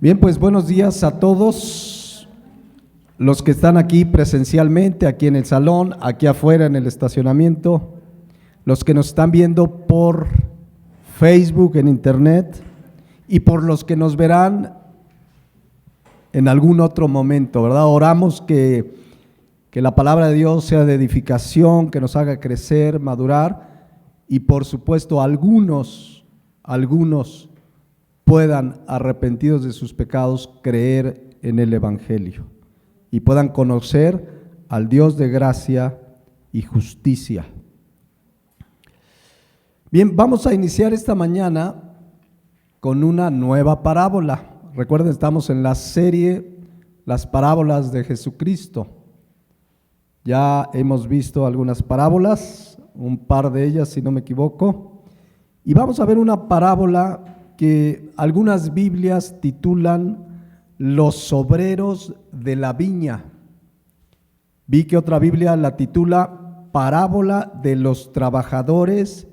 Bien, pues buenos días a todos los que están aquí presencialmente, aquí en el salón, aquí afuera en el estacionamiento, los que nos están viendo por Facebook, en internet, y por los que nos verán en algún otro momento, ¿verdad? Oramos que la palabra de Dios sea de edificación, que nos haga crecer, madurar, y por supuesto algunos puedan, arrepentidos de sus pecados, creer en el Evangelio y puedan conocer al Dios de gracia y justicia. Bien, vamos a iniciar esta mañana con una nueva parábola. Recuerden, estamos en la serie Las parábolas de Jesucristo. Ya hemos visto algunas parábolas, un par de ellas si no me equivoco, y vamos a ver una parábola que algunas Biblias titulan Los obreros de la viña. Vi que otra Biblia la titula Parábola de los trabajadores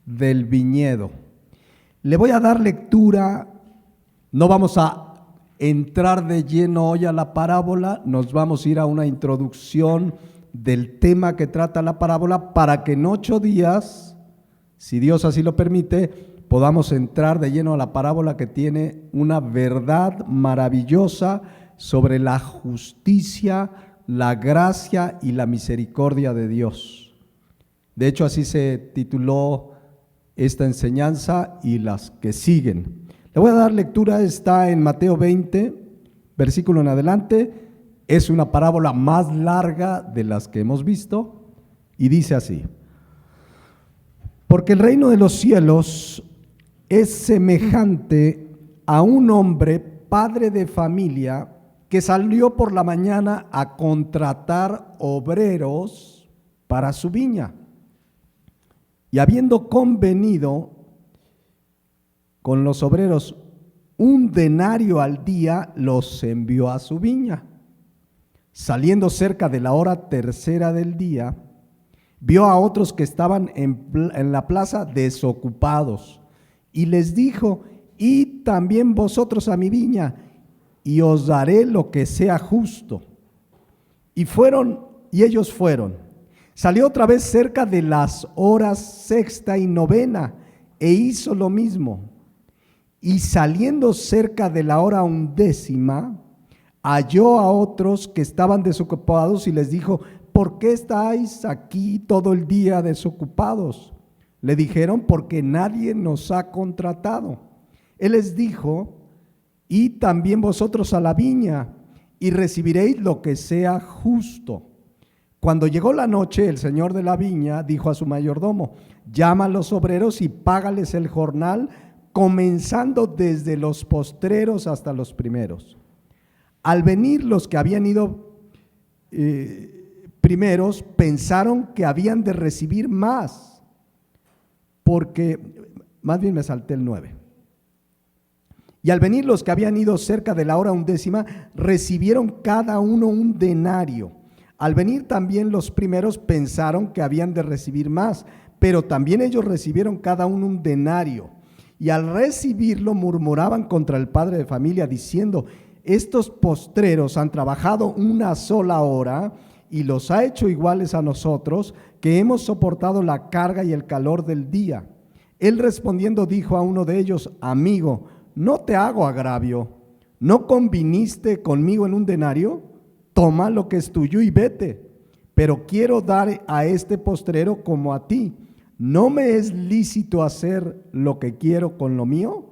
del viñedo. Le voy a dar lectura, no vamos a entrar de lleno hoy a la parábola, nos vamos a ir a una introducción del tema que trata la parábola para que en 8 días, si Dios así lo permite, podamos entrar de lleno a la parábola que tiene una verdad maravillosa sobre la justicia, la gracia y la misericordia de Dios. De hecho, así se tituló esta enseñanza y las que siguen. Le voy a dar lectura, está en Mateo 20, versículo en adelante. Es una parábola más larga de las que hemos visto y dice así: porque el reino de los cielos es semejante a un hombre, padre de familia, que salió por la mañana a contratar obreros para su viña. Y habiendo convenido con los obreros 1 denario al día, los envió a su viña. Saliendo cerca de la hora tercera del día, vio a otros que estaban en la plaza desocupados, y les dijo: id también vosotros a mi viña, y os daré lo que sea justo. Y ellos fueron. Salió otra vez cerca de las horas sexta y novena, e hizo lo mismo. Y saliendo cerca de la hora 11, halló a otros que estaban desocupados, y les dijo: ¿por qué estáis aquí todo el día desocupados? Le dijeron: porque nadie nos ha contratado. Él les dijo: id también vosotros a la viña, y recibiréis lo que sea justo. Cuando llegó la noche, el señor de la viña dijo a su mayordomo: llama a los obreros y págales el jornal, comenzando desde los postreros hasta los primeros. Al venir los que habían ido primeros, pensaron que habían de recibir más, porque, más bien me salté el 9. Y al venir los que habían ido cerca de la hora 11, recibieron cada uno 1 denario. Al venir también los primeros, pensaron que habían de recibir más, pero también ellos recibieron cada uno 1 denario. Y al recibirlo murmuraban contra el padre de familia, diciendo: estos postreros han trabajado 1 sola hora, y los ha hecho iguales a nosotros, que hemos soportado la carga y el calor del día. Él respondiendo dijo a uno de ellos: amigo, no te hago agravio, ¿no conviniste conmigo en 1 denario? Toma lo que es tuyo y vete. Pero quiero dar a este postrero como a ti. ¿No me es lícito hacer lo que quiero con lo mío?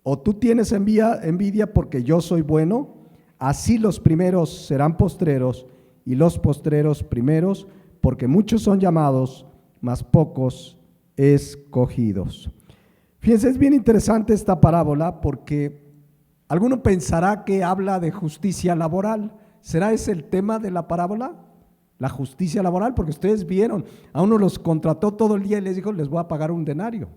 ¿O tú tienes envidia porque yo soy bueno? Así los primeros serán postreros, y los postreros primeros, porque muchos son llamados, mas pocos escogidos. Fíjense, es bien interesante esta parábola porque alguno pensará que habla de justicia laboral. ¿Será ese el tema de la parábola? La justicia laboral, porque ustedes vieron, a uno los contrató todo el día y les dijo: les voy a pagar 1 denario.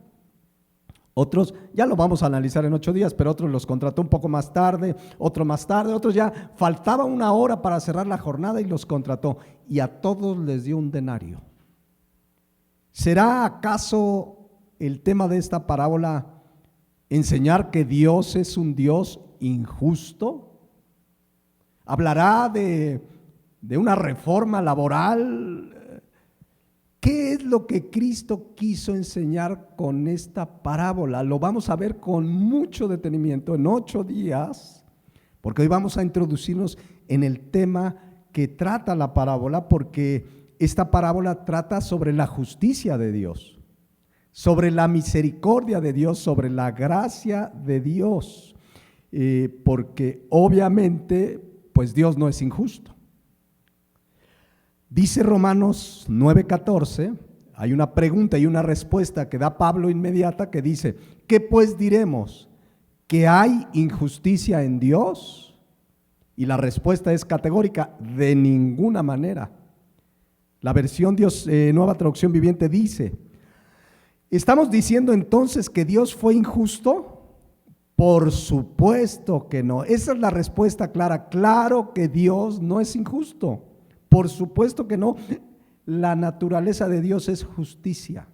Otros, ya lo vamos a analizar en 8 días, pero otros los contrató un poco más tarde, otro más tarde, otros ya faltaba 1 hora para cerrar la jornada y los contrató, y a todos les dio 1 denario. ¿Será acaso el tema de esta parábola enseñar que Dios es un Dios injusto? ¿Hablará de una reforma laboral? ¿Qué es lo que Cristo quiso enseñar con esta parábola? Lo vamos a ver con mucho detenimiento en 8 días, porque hoy vamos a introducirnos en el tema que trata la parábola, porque esta parábola trata sobre la justicia de Dios, sobre la misericordia de Dios, sobre la gracia de Dios, porque obviamente pues Dios no es injusto. Dice Romanos 9:14, hay una pregunta y una respuesta que da Pablo inmediata que dice: ¿qué pues diremos? ¿Que hay injusticia en Dios? Y la respuesta es categórica: de ninguna manera. La versión Nueva Traducción Viviente dice: ¿estamos diciendo entonces que Dios fue injusto? Por supuesto que no. Esa es la respuesta clara. Claro que Dios no es injusto. Por supuesto que no. La naturaleza de Dios es justicia.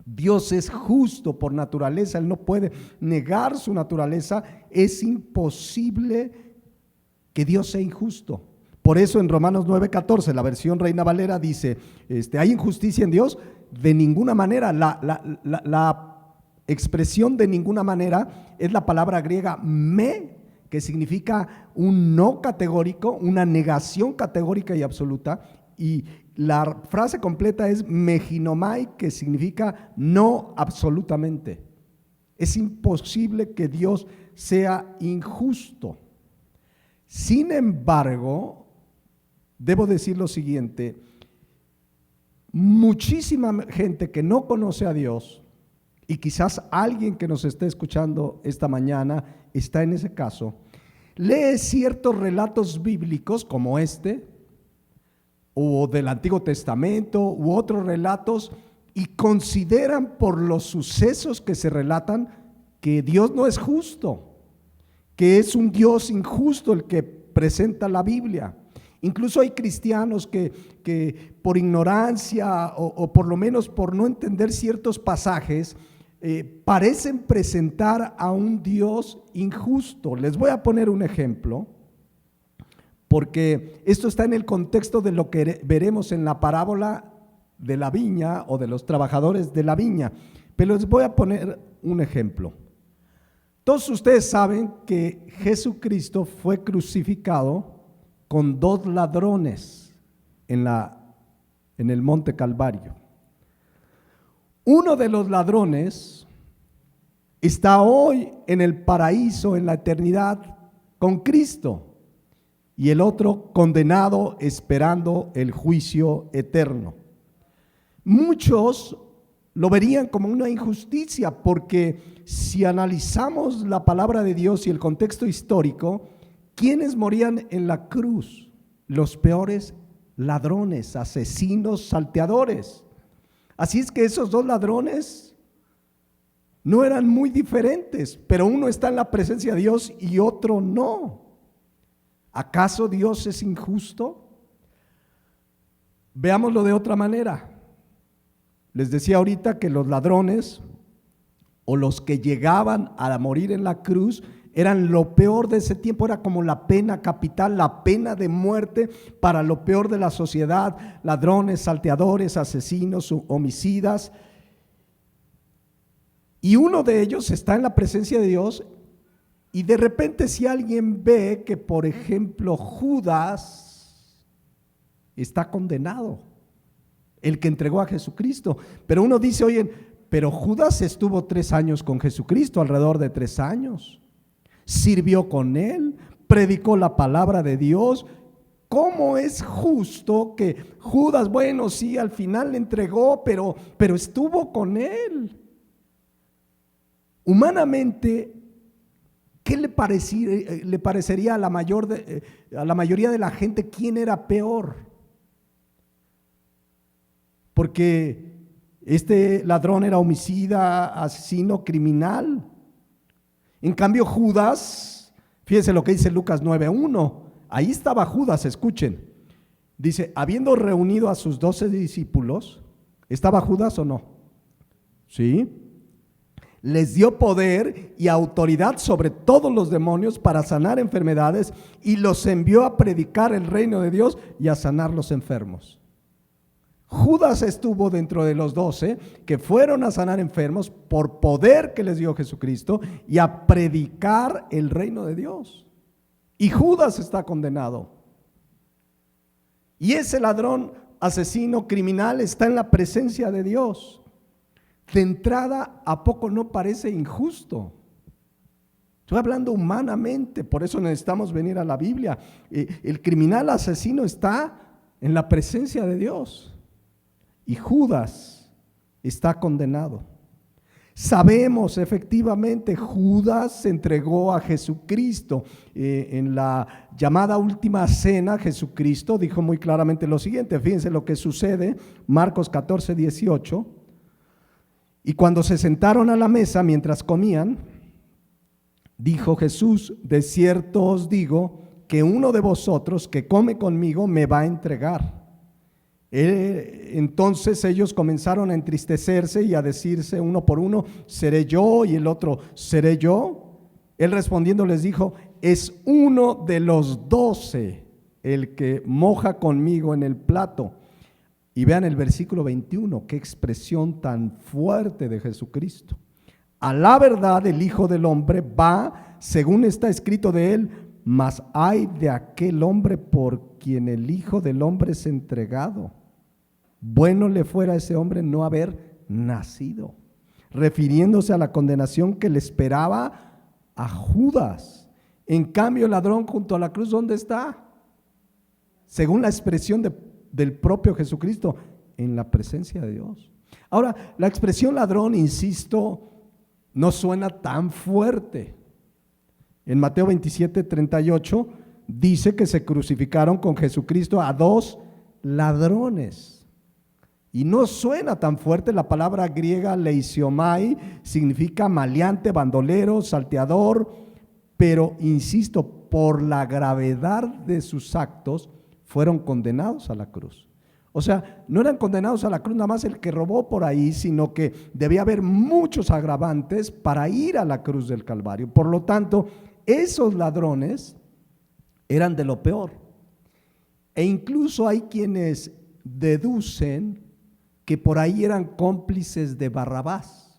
Dios es justo por naturaleza. Él no puede negar su naturaleza. Es imposible que Dios sea injusto. Por eso en Romanos 9:14, la versión Reina Valera dice: ¿hay injusticia en Dios? De ninguna manera. La expresión de ninguna manera es la palabra griega me, que significa un no categórico, una negación categórica y absoluta, y la frase completa es meginomai, que significa no absolutamente. Es imposible que Dios sea injusto. Sin embargo, debo decir lo siguiente: muchísima gente que no conoce a Dios, y quizás alguien que nos esté escuchando esta mañana está en ese caso, lee ciertos relatos bíblicos como este, o del Antiguo Testamento, u otros relatos, y consideran por los sucesos que se relatan que Dios no es justo, que es un Dios injusto el que presenta la Biblia. Incluso hay cristianos que por ignorancia o por lo menos por no entender ciertos pasajes, parecen presentar a un Dios injusto. Les voy a poner un ejemplo, porque esto está en el contexto de lo que veremos en la parábola de la viña o de los trabajadores de la viña. Pero les voy a poner un ejemplo. Todos ustedes saben que Jesucristo fue crucificado con 2 ladrones en el Monte Calvario. Uno de los ladrones está hoy en el paraíso, en la eternidad, con Cristo, y el otro condenado esperando el juicio eterno. Muchos lo verían como una injusticia, porque si analizamos la palabra de Dios y el contexto histórico, ¿quiénes morían en la cruz? Los peores ladrones, asesinos, salteadores. Así es que esos 2 ladrones no eran muy diferentes, pero uno está en la presencia de Dios y otro no. ¿Acaso Dios es injusto? Veámoslo de otra manera. Les decía ahorita que los ladrones o los que llegaban a morir en la cruz eran lo peor de ese tiempo, era como la pena capital, la pena de muerte para lo peor de la sociedad: ladrones, salteadores, asesinos, homicidas. Y uno de ellos está en la presencia de Dios, y de repente si alguien ve que, por ejemplo, Judas está condenado, el que entregó a Jesucristo, pero uno dice: oye, pero Judas estuvo 3 años con Jesucristo, alrededor de 3 años. Sirvió con él, predicó la palabra de Dios. ¿Cómo es justo que Judas, bueno, sí, al final le entregó, pero estuvo con él? Humanamente, ¿qué le parecería a la mayoría de la gente quién era peor? Porque este ladrón era homicida, asesino, criminal. En cambio Judas, fíjense lo que dice Lucas 9:1, ahí estaba Judas, escuchen. Dice: habiendo reunido a sus 12 discípulos, ¿estaba Judas o no? Sí. Les dio poder y autoridad sobre todos los demonios para sanar enfermedades y los envió a predicar el reino de Dios y a sanar los enfermos. Judas estuvo dentro de los 12 que fueron a sanar enfermos por poder que les dio Jesucristo y a predicar el reino de Dios. Y Judas está condenado. Y ese ladrón, asesino, criminal está en la presencia de Dios. De entrada, ¿a poco no parece injusto? Estoy hablando humanamente, por eso necesitamos venir a la Biblia. El criminal asesino está en la presencia de Dios y Judas está condenado. Sabemos efectivamente, Judas se entregó a Jesucristo. En la llamada última cena, Jesucristo dijo muy claramente lo siguiente. Fíjense lo que sucede, Marcos 14, 18. Y cuando se sentaron a la mesa mientras comían, dijo Jesús: de cierto os digo que uno de vosotros que come conmigo me va a entregar. Entonces ellos comenzaron a entristecerse y a decirse uno por uno: ¿seré yo? Y el otro: ¿seré yo? Él respondiendo les dijo: es uno de los 12 el que moja conmigo en el plato. Y vean el versículo 21, qué expresión tan fuerte de Jesucristo. A la verdad el Hijo del Hombre va, según está escrito de él, mas ay de aquel hombre por quien el Hijo del Hombre es entregado. Bueno le fuera a ese hombre no haber nacido. Refiriéndose a la condenación que le esperaba a Judas. En cambio, el ladrón junto a la cruz, ¿dónde está? Según la expresión del propio Jesucristo, en la presencia de Dios. Ahora, la expresión ladrón, insisto, no suena tan fuerte. En Mateo 27, 38 dice que se crucificaron con Jesucristo a 2 ladrones. Y no suena tan fuerte. La palabra griega leisiomai significa maleante, bandolero, salteador, pero insisto, por la gravedad de sus actos, fueron condenados a la cruz. O sea, no eran condenados a la cruz nada más el que robó por ahí, sino que debía haber muchos agravantes para ir a la cruz del Calvario. Por lo tanto, esos ladrones eran de lo peor. E incluso hay quienes deducen que por ahí eran cómplices de Barrabás.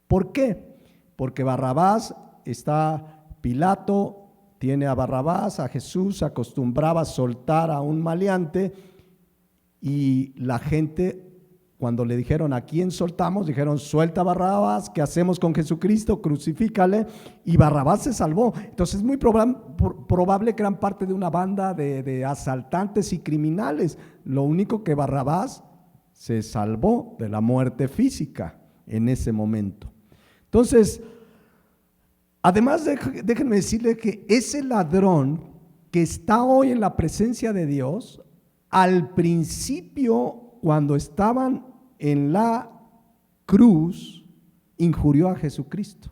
¿Por qué? Porque Barrabás está Pilato, tiene a Barrabás, a Jesús, acostumbraba a soltar a un maleante y la gente, cuando le dijeron: ¿a quién soltamos? Dijeron: suelta a Barrabás, ¿qué hacemos con Jesucristo? Crucifícale. Y Barrabás se salvó. Entonces es muy probable que eran parte de una banda de asaltantes y criminales. Lo único que Barrabás se salvó de la muerte física en ese momento. Entonces, además, déjenme decirles que ese ladrón que está hoy en la presencia de Dios, al principio, cuando estaban en la cruz, injurió a Jesucristo.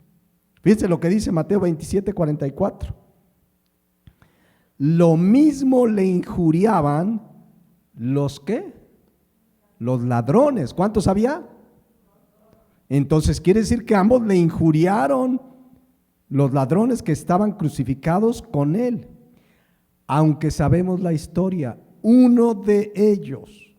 Fíjense lo que dice Mateo 27, 44. Lo mismo le injuriaban los ¿qué? Los ladrones. ¿Cuántos había? Entonces quiere decir que ambos le injuriaron, los ladrones que estaban crucificados con él. Aunque sabemos la historia, uno de ellos,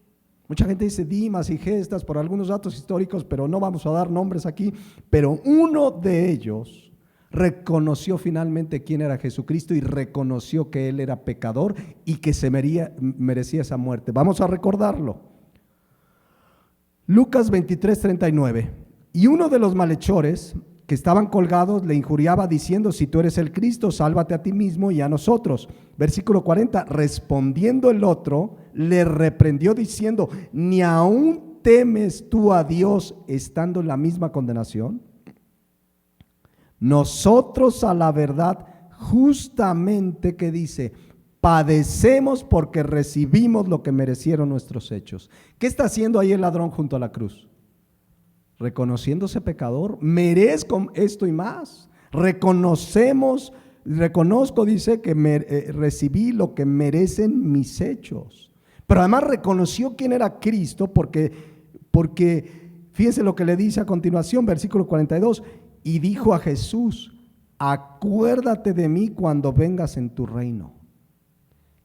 mucha gente dice Dimas y Gestas por algunos datos históricos, pero no vamos a dar nombres aquí, pero uno de ellos reconoció finalmente quién era Jesucristo y reconoció que él era pecador y que se merecía esa muerte. Vamos a recordarlo. Lucas 23, 39. Y uno de los malhechores que estaban colgados le injuriaba diciendo: si tú eres el Cristo, sálvate a ti mismo y a nosotros. Versículo 40, respondiendo el otro, le reprendió diciendo: ¿ni aún temes tú a Dios estando en la misma condenación? Nosotros a la verdad, justamente que dice, padecemos porque recibimos lo que merecieron nuestros hechos. ¿Qué está haciendo ahí el ladrón junto a la cruz? Reconociéndose pecador, merezco esto y más. Reconozco, dice, que recibí lo que merecen mis hechos. Pero además reconoció quién era Cristo porque fíjense lo que le dice a continuación, versículo 42, y dijo a Jesús, acuérdate de mí cuando vengas en tu reino.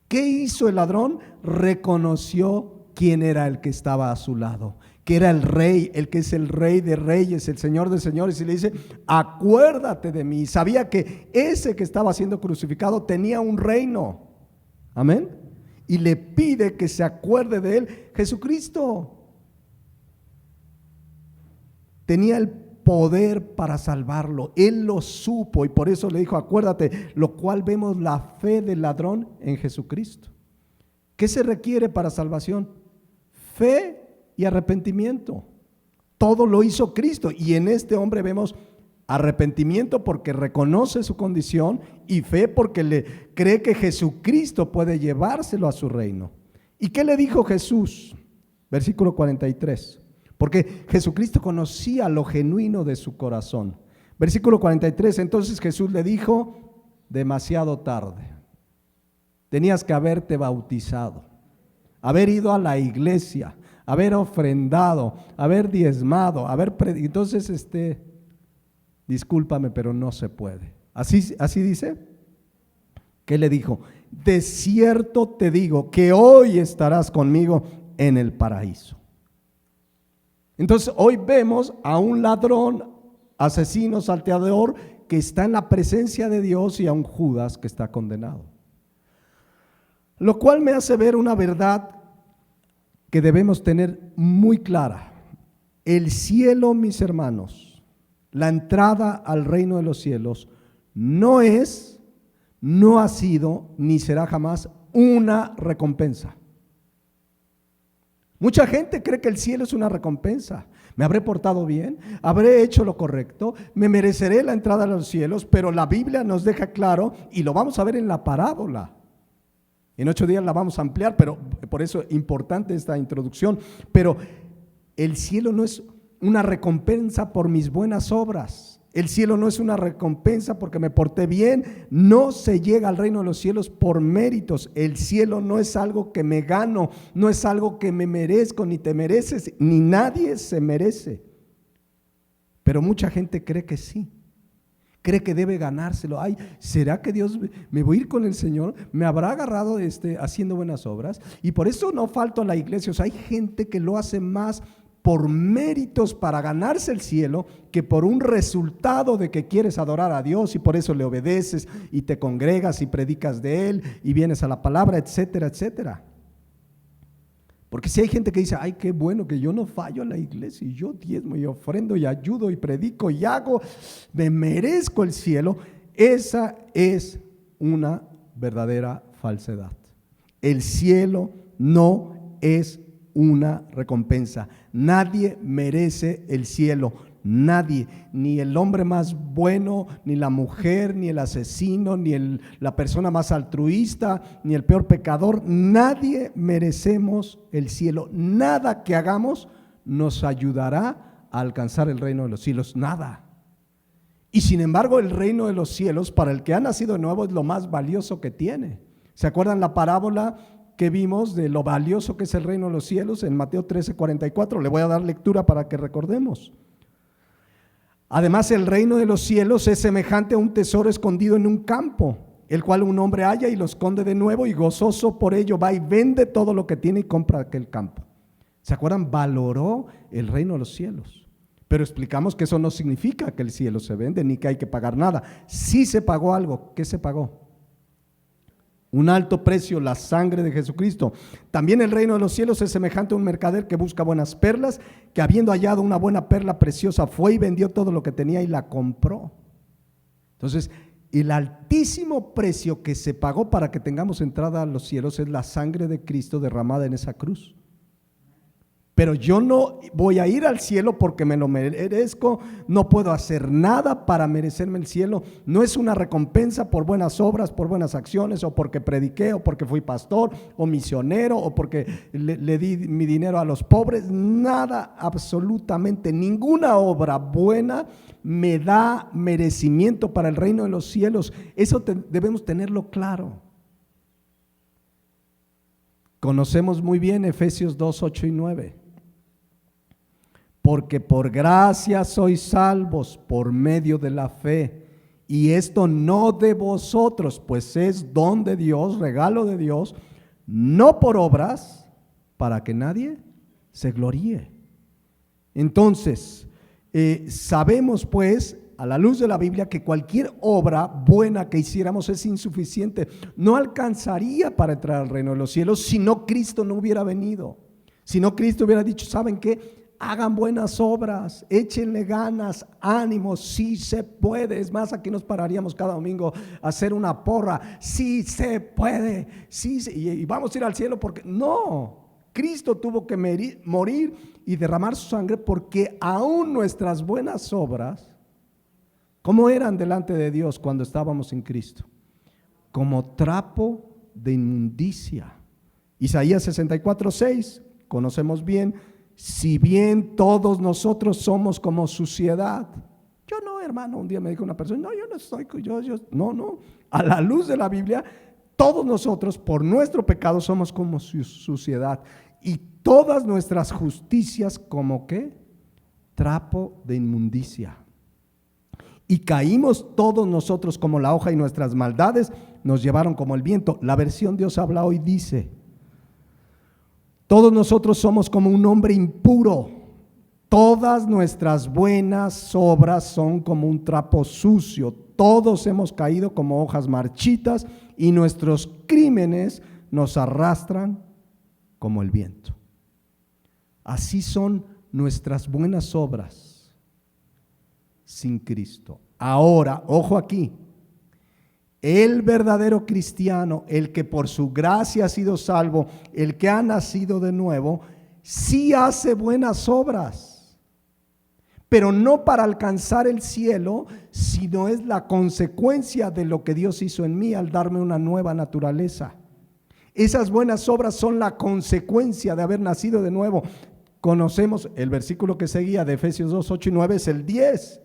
¿Qué hizo el ladrón? Reconoció quién era el que estaba a su lado, que era el rey, el que es el rey de reyes, el señor de señores, y le dice, acuérdate de mí. Sabía que ese que estaba siendo crucificado tenía un reino, amén, y le pide que se acuerde de él. Jesucristo tenía el poder para salvarlo, él lo supo y por eso le dijo, acuérdate, lo cual vemos la fe del ladrón en Jesucristo. ¿Qué se requiere para salvación? Fe y arrepentimiento. Todo lo hizo Cristo y en este hombre vemos arrepentimiento porque reconoce su condición y fe porque le cree que Jesucristo puede llevárselo a su reino. ¿Y qué le dijo Jesús? Versículo 43. Porque Jesucristo conocía lo genuino de su corazón. Versículo 43, entonces Jesús le dijo, demasiado tarde. Tenías que haberte bautizado, haber ido a la iglesia, haber ofrendado, haber diezmado, entonces discúlpame, pero no se puede. Así dice. ¿Qué le dijo? De cierto te digo que hoy estarás conmigo en el paraíso. Entonces hoy vemos a un ladrón, asesino, salteador, que está en la presencia de Dios y a un Judas que está condenado. Lo cual me hace ver una verdad que debemos tener muy clara. El cielo, mis hermanos, la entrada al reino de los cielos no ha sido, ni será jamás una recompensa. Mucha gente cree que el cielo es una recompensa. Me habré portado bien, habré hecho lo correcto, me mereceré la entrada a los cielos, pero la Biblia nos deja claro, y lo vamos a ver en la parábola. En 8 días la vamos a ampliar, pero por eso es importante esta introducción. Pero el cielo no es una recompensa por mis buenas obras. El cielo no es una recompensa porque me porté bien. No se llega al reino de los cielos por méritos. El cielo no es algo que me gano, no es algo que me merezco, ni te mereces, ni nadie se merece. Pero mucha gente cree que sí. Cree que debe ganárselo. Ay, ¿será que Dios me voy a ir con el Señor? ¿Me habrá agarrado haciendo buenas obras? Y por eso no falto a la iglesia. O sea, hay gente que lo hace más por méritos para ganarse el cielo que por un resultado de que quieres adorar a Dios y por eso le obedeces y te congregas y predicas de Él y vienes a la palabra, etcétera, etcétera. Porque si hay gente que dice, ay, qué bueno que yo no fallo a la iglesia y yo diezmo y ofrendo y ayudo y predico y hago, me merezco el cielo, esa es una verdadera falsedad. El cielo no es una recompensa. Nadie merece el cielo. Nadie, ni el hombre más bueno, ni la mujer, ni el asesino, ni la persona más altruista, ni el peor pecador. Nadie merecemos el cielo. Nada que hagamos nos ayudará a alcanzar el reino de los cielos. Nada. Y sin embargo, el reino de los cielos, para el que ha nacido de nuevo, es lo más valioso que tiene. ¿Se acuerdan la parábola que vimos de lo valioso que es el reino de los cielos en Mateo 13:44? Le voy a dar lectura para que recordemos. Además, el reino de los cielos es semejante a un tesoro escondido en un campo, el cual un hombre halla y lo esconde de nuevo y gozoso por ello va y vende todo lo que tiene y compra aquel campo. ¿Se acuerdan? Valoró el reino de los cielos. Pero explicamos que eso no significa que el cielo se vende ni que hay que pagar nada. Sí se pagó algo. ¿Qué se pagó? Un alto precio, la sangre de Jesucristo. También el reino de los cielos es semejante a un mercader que busca buenas perlas, que habiendo hallado una buena perla preciosa fue y vendió todo lo que tenía y la compró. Entonces, el altísimo precio que se pagó para que tengamos entrada a los cielos es la sangre de Cristo derramada en esa cruz. Pero yo no voy a ir al cielo porque me lo merezco, no puedo hacer nada para merecerme el cielo. No es una recompensa por buenas obras, por buenas acciones, o porque prediqué, o porque fui pastor, o misionero, o porque le di mi dinero a los pobres. Nada, absolutamente ninguna obra buena me da merecimiento para el reino de los cielos. Eso debemos tenerlo claro. Conocemos muy bien Efesios 2, 8 y 9. porque por gracia sois salvos por medio de la fe. Y esto no de vosotros, pues es don de Dios, regalo de Dios, no por obras, para que nadie se gloríe. Entonces, sabemos pues, a la luz de la Biblia, que cualquier obra buena que hiciéramos es insuficiente. No alcanzaría para entrar al reino de los cielos si no Cristo no hubiera venido. Si no Cristo hubiera dicho, ¿saben qué? Hagan buenas obras, échenle ganas, ánimo, sí se puede. Es más, aquí nos pararíamos cada domingo a hacer una porra. Sí se puede, y vamos a ir al cielo porque no. Cristo tuvo que morir y derramar su sangre porque aún nuestras buenas obras, ¿cómo eran delante de Dios cuando estábamos en Cristo? Como trapo de inmundicia. Isaías 64:6, conocemos bien. Si bien todos nosotros somos como suciedad. Yo no, hermano, un día me dijo una persona, no, yo no soy, no. A la luz de la Biblia, todos nosotros por nuestro pecado somos como suciedad. Y todas nuestras justicias como ¿qué? Trapo de inmundicia. Y caímos todos nosotros como la hoja y nuestras maldades nos llevaron como el viento. La versión Dios habla hoy dice, todos nosotros somos como un hombre impuro. Todas nuestras buenas obras son como un trapo sucio. Todos hemos caído como hojas marchitas y nuestros crímenes nos arrastran como el viento. Así son nuestras buenas obras sin Cristo. Ahora, ojo aquí. El verdadero cristiano, el que por su gracia ha sido salvo, el que ha nacido de nuevo, sí hace buenas obras, pero no para alcanzar el cielo, sino es la consecuencia de lo que Dios hizo en mí al darme una nueva naturaleza. Esas buenas obras son la consecuencia de haber nacido de nuevo. Conocemos el versículo que seguía de Efesios 2, 8 y 9, es el 10,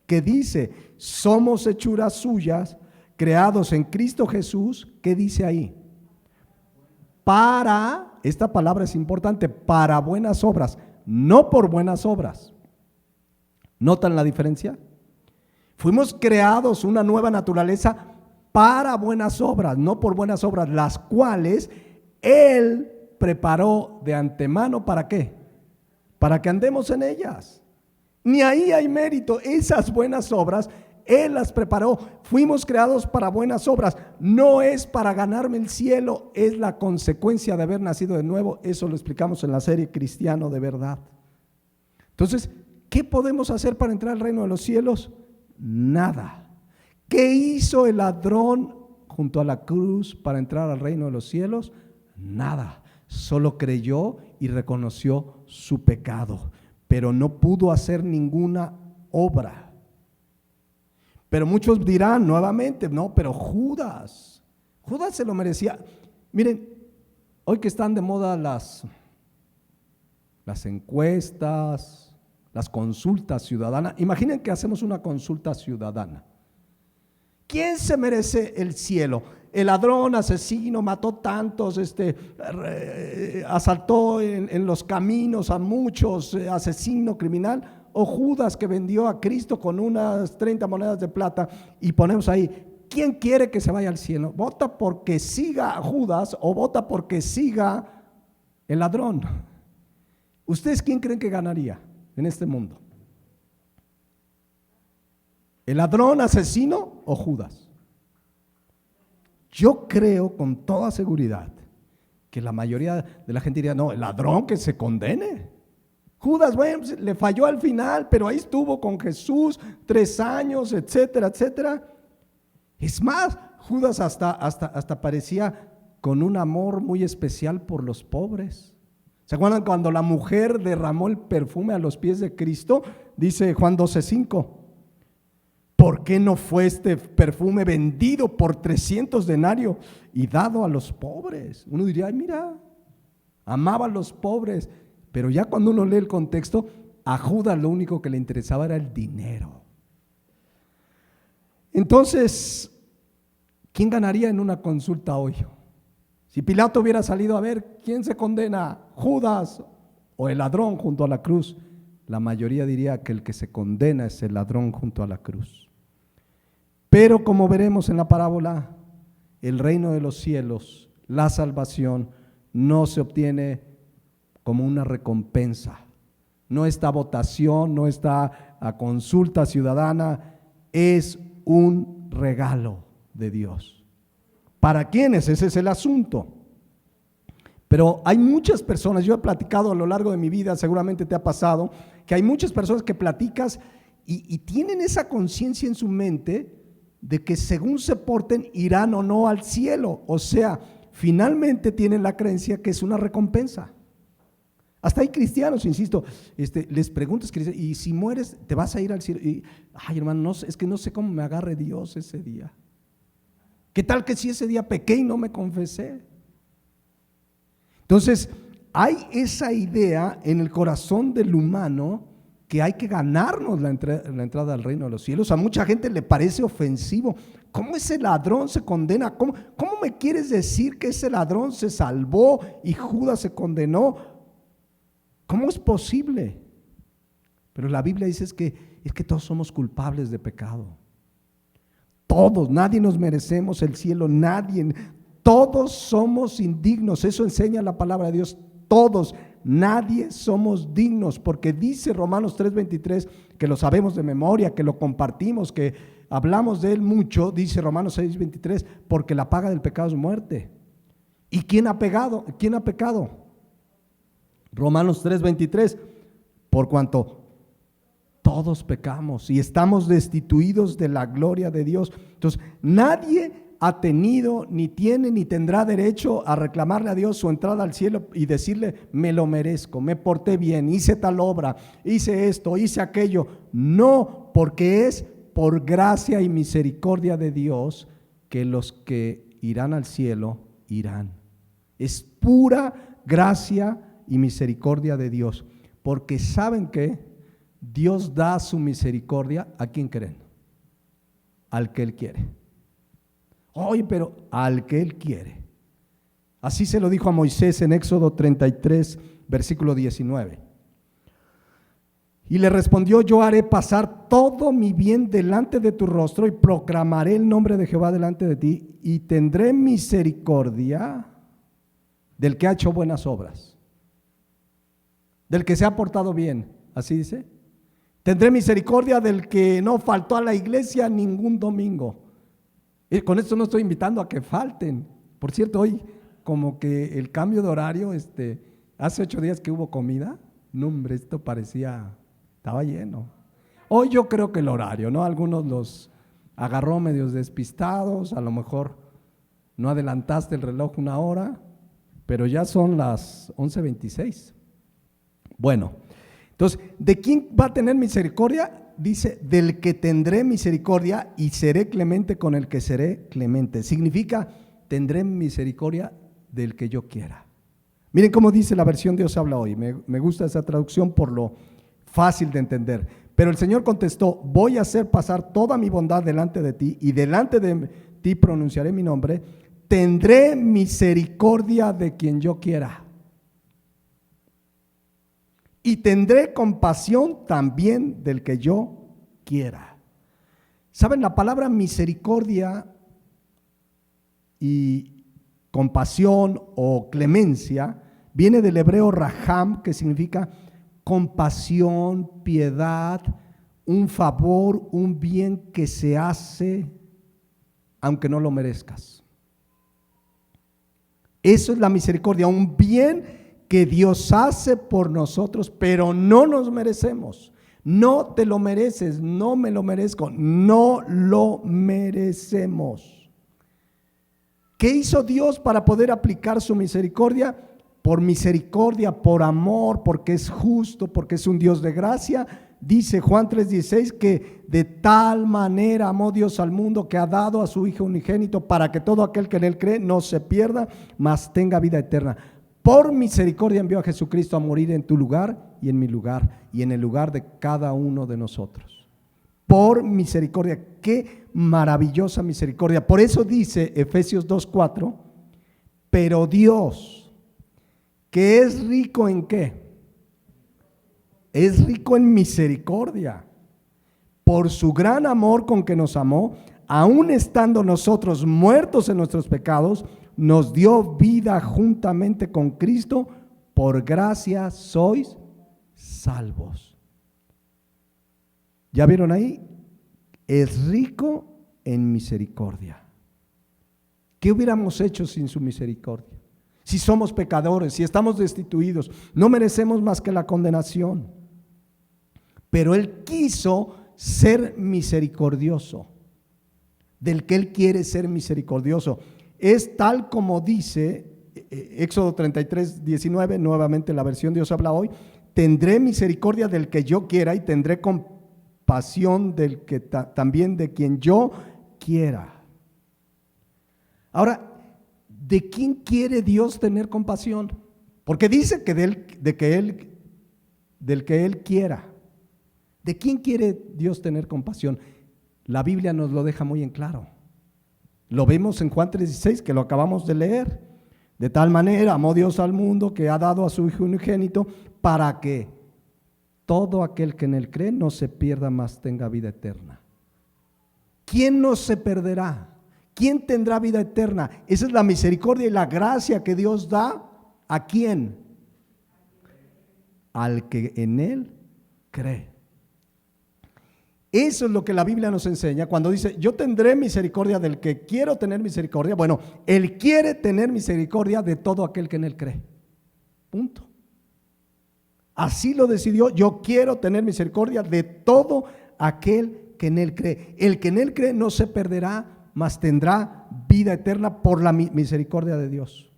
que dice, somos hechuras suyas, creados en Cristo Jesús. ¿Qué dice ahí? Para, esta palabra es importante, para buenas obras, no por buenas obras. ¿Notan la diferencia? Fuimos creados una nueva naturaleza para buenas obras, no por buenas obras, las cuales Él preparó de antemano. ¿Para qué? Para que andemos en ellas. Ni ahí hay mérito. Esas buenas obras Él las preparó. Fuimos creados para buenas obras. No es para ganarme el cielo, es la consecuencia de haber nacido de nuevo. Eso lo explicamos en la serie Cristiano de Verdad. Entonces, ¿qué podemos hacer para entrar al reino de los cielos? Nada. ¿Qué hizo el ladrón junto a la cruz para entrar al reino de los cielos? Nada. Solo creyó y reconoció su pecado, pero no pudo hacer ninguna obra. Pero muchos dirán nuevamente, no, pero Judas se lo merecía. Miren, hoy que están de moda las encuestas, las consultas ciudadanas, imaginen que hacemos una consulta ciudadana. ¿Quién se merece el cielo? El ladrón, asesino, mató tantos, asaltó en los caminos a muchos, asesino, criminal, o Judas que vendió a Cristo con unas 30 monedas de plata, y ponemos ahí, ¿quién quiere que se vaya al cielo? ¿Vota porque siga a Judas o vota porque siga el ladrón? ¿Ustedes quién creen que ganaría en este mundo? ¿El ladrón, asesino o Judas? Yo creo con toda seguridad que la mayoría de la gente diría, no, el ladrón que se condene. Judas, bueno, pues, le falló al final, pero ahí estuvo con Jesús 3 años, etcétera, etcétera. Es más, Judas hasta parecía con un amor muy especial por los pobres. ¿Se acuerdan cuando la mujer derramó el perfume a los pies de Cristo? Dice Juan 12:5. ¿Por qué no fue este perfume vendido por 300 denarios y dado a los pobres? Uno diría, ay, mira, amaba a los pobres. Pero ya cuando uno lee el contexto, a Judas lo único que le interesaba era el dinero. Entonces, ¿quién ganaría en una consulta hoy? Si Pilato hubiera salido a ver, ¿quién se condena? ¿Judas o el ladrón junto a la cruz? la mayoría diría que el que se condena es el ladrón junto a la cruz. Pero como veremos en la parábola, el reino de los cielos, la salvación, no se obtiene como una recompensa. No está a votación, no está a consulta ciudadana, es un regalo de Dios. ¿Para quiénes? Ese es el asunto. Pero hay muchas personas, yo he platicado a lo largo de mi vida, seguramente te ha pasado, que hay muchas personas que platicas y tienen esa conciencia en su mente de que según se porten irán o no al cielo. O sea, finalmente tienen la creencia que es una recompensa. Hasta hay cristianos, insisto, les preguntas, y si mueres, ¿te vas a ir al cielo? Y, ay, hermano, no sé, es que no sé cómo me agarre Dios ese día. ¿Qué tal que si ese día pequé y no me confesé? Entonces, hay esa idea en el corazón del humano que hay que ganarnos la entrada al reino de los cielos. A mucha gente le parece ofensivo. ¿Cómo ese ladrón se condena? ¿Cómo me quieres decir que ese ladrón se salvó y Judas se condenó? ¿Cómo es posible? Pero la Biblia dice es que todos somos culpables de pecado. Todos, nadie nos merecemos el cielo, nadie. Todos somos indignos, eso enseña la palabra de Dios. Todos, nadie somos dignos, porque dice Romanos 3:23 que lo sabemos de memoria, que lo compartimos, que hablamos de él mucho. Dice Romanos 6:23, porque la paga del pecado es muerte. ¿Y quién ha pecado? Romanos 3:23, por cuanto todos pecamos y estamos destituidos de la gloria de Dios. Entonces, nadie ha tenido, ni tiene, ni tendrá derecho a reclamarle a Dios su entrada al cielo y decirle, me lo merezco, me porté bien, hice tal obra, hice esto, hice aquello. No, porque es por gracia y misericordia de Dios que los que irán al cielo irán. Es pura gracia y misericordia de Dios, porque ¿saben qué? Dios da su misericordia a quien creen, al que Él quiere. Oye, pero al que Él quiere. Así se lo dijo a Moisés en Éxodo 33, versículo 19. Y le respondió, yo haré pasar todo mi bien delante de tu rostro y proclamaré el nombre de Jehová delante de ti y tendré misericordia del que ha hecho buenas obras, del que se ha portado bien, así dice. Tendré misericordia del que no faltó a la iglesia ningún domingo. Y con esto no estoy invitando a que falten. Por cierto, hoy como que el cambio de horario, hace 8 días que hubo comida, no hombre, esto parecía, estaba lleno. Hoy yo creo que el horario, ¿no? Algunos los agarró medios despistados, a lo mejor no adelantaste el reloj 1 hora, pero ya son las 11:26. Bueno, entonces, ¿de quién va a tener misericordia? Dice, del que tendré misericordia y seré clemente con el que seré clemente. Significa, tendré misericordia del que yo quiera. Miren cómo dice la versión Dios habla hoy. Me gusta esa traducción por lo fácil de entender. Pero el Señor contestó, voy a hacer pasar toda mi bondad delante de ti y delante de ti pronunciaré mi nombre. Tendré misericordia de quien yo quiera. Y tendré compasión también del que yo quiera. ¿Saben? La palabra misericordia y compasión o clemencia viene del hebreo raham, que significa compasión, piedad, un favor, un bien que se hace aunque no lo merezcas. Eso es la misericordia, un bien que Dios hace por nosotros, pero no nos merecemos. No te lo mereces, no me lo merezco, no lo merecemos. ¿Qué hizo Dios para poder aplicar su misericordia? Por misericordia, por amor, porque es justo, porque es un Dios de gracia. Dice Juan 3:16 que de tal manera amó Dios al mundo que ha dado a su Hijo unigénito para que todo aquel que en Él cree no se pierda, mas tenga vida eterna. Por misericordia envió a Jesucristo a morir en tu lugar y en mi lugar y en el lugar de cada uno de nosotros. Por misericordia, qué maravillosa misericordia. Por eso dice Efesios 2:4, pero Dios, que es rico en qué? es rico en misericordia. Por su gran amor con que nos amó, aun estando nosotros muertos en nuestros pecados, nos dio vida juntamente con Cristo. Por gracia sois salvos. ¿Ya vieron ahí? Es rico en misericordia. ¿Qué hubiéramos hecho sin su misericordia? Si somos pecadores, si estamos destituidos, no merecemos más que la condenación. Pero Él quiso ser misericordioso, del que Él quiere ser misericordioso. Es tal como dice Éxodo 33, 19, nuevamente la versión Dios habla hoy: tendré misericordia del que yo quiera y tendré compasión del que también de quien yo quiera. Ahora, ¿de quién quiere Dios tener compasión? Porque dice que del que Él quiera. ¿De quién quiere Dios tener compasión? La Biblia nos lo deja muy en claro. Lo vemos en Juan 3:16, que lo acabamos de leer. De tal manera amó Dios al mundo que ha dado a su Hijo unigénito, para que todo aquel que en Él cree no se pierda, mas tenga vida eterna. ¿Quién no se perderá? ¿Quién tendrá vida eterna? Esa es la misericordia y la gracia que Dios da. ¿A quién? Al que en Él cree. Eso es lo que la Biblia nos enseña cuando dice: yo tendré misericordia del que quiero tener misericordia. Bueno, Él quiere tener misericordia de todo aquel que en Él cree. Punto. Así lo decidió: yo quiero tener misericordia de todo aquel que en Él cree. El que en Él cree no se perderá, mas tendrá vida eterna por la misericordia de Dios.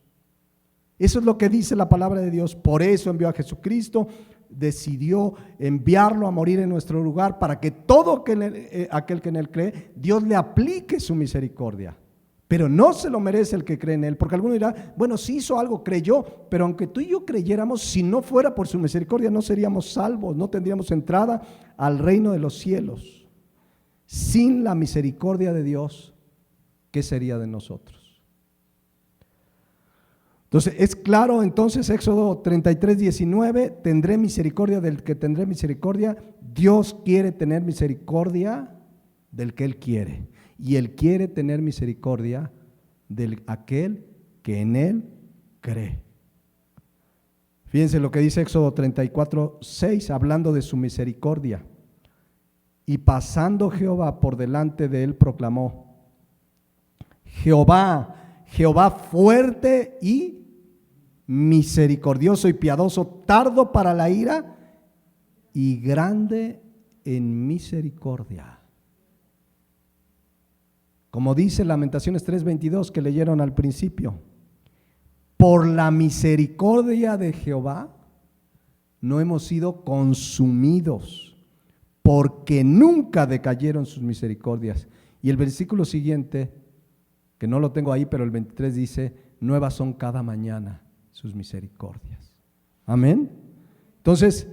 Eso es lo que dice la palabra de Dios. Por eso envió a Jesucristo, decidió enviarlo a morir en nuestro lugar, para que todo aquel que en Él cree, Dios le aplique su misericordia. Pero no se lo merece el que cree en Él, porque alguno dirá: bueno, sí hizo algo, creyó, pero aunque tú y yo creyéramos, si no fuera por su misericordia no seríamos salvos, no tendríamos entrada al reino de los cielos. Sin la misericordia de Dios, ¿qué sería de nosotros? Entonces, es claro, entonces, Éxodo 33, 19, tendré misericordia del que tendré misericordia. Dios quiere tener misericordia del que Él quiere. Y Él quiere tener misericordia de aquel que en Él cree. Fíjense lo que dice Éxodo 34, 6, hablando de su misericordia. Y pasando Jehová por delante de él, proclamó: Jehová, Jehová fuerte y misericordioso y piadoso, tardo para la ira y grande en misericordia. Como dice Lamentaciones 3:22 que leyeron al principio: por la misericordia de Jehová no hemos sido consumidos, porque nunca decayeron sus misericordias. Y el versículo siguiente, que no lo tengo ahí, pero el 23 dice: nuevas son cada mañana sus misericordias. Amén. Entonces,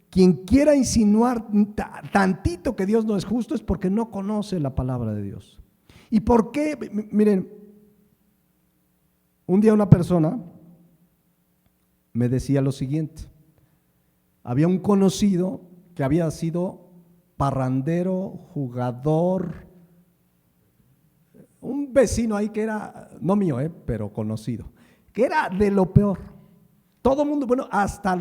quien quiera insinuar tantito que Dios no es justo es porque no conoce la palabra de Dios. ¿Y por qué? Miren, un día una persona me decía lo siguiente: había un conocido que había sido parrandero, jugador, un vecino ahí que era, no mío, pero conocido, que era de lo peor. Todo el mundo, bueno, hasta